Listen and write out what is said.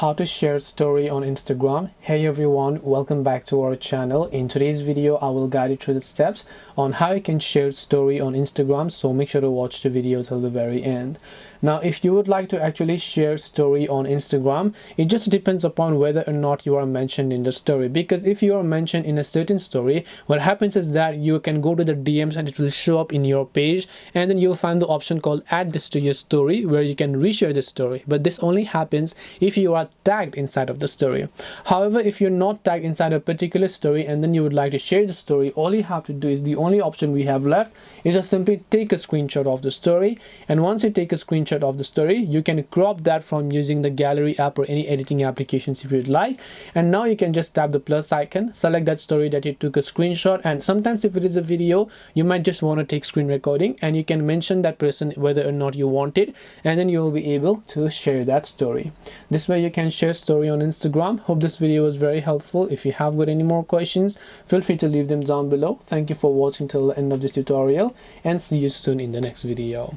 how to share story on Instagram. Hey everyone, welcome back to our channel. In today's video I will guide you through the steps on how you can share story on Instagram, so make sure to watch the video till the very end. Now if you would like to actually share story on Instagram, it just depends upon whether or not you are mentioned in the story, because if you are mentioned in a certain story, what happens is that you can go to the DMs and it will show up in your page, and then you'll find the option called add this to your story where you can reshare the story. But this only happens if you are tagged inside of the story. However, if you're not tagged inside a particular story and then you would like to share the story, all you have to do is, the only option we have left is just simply take a screenshot of the story. And once you take a screenshot of the story, you can crop that from using the gallery app or any editing applications if you'd like. And now you can just tap the plus icon, select that story that you took a screenshot, and sometimes if it is a video, you might just want to take screen recording, and you can mention that person whether or not you want it, and then you will be able to share that story. This way you can share story on Instagram. Hope this video was very helpful. If you have got any more questions, feel free to leave them down below. Thank you for watching till the end of this tutorial, and see you soon in the next video.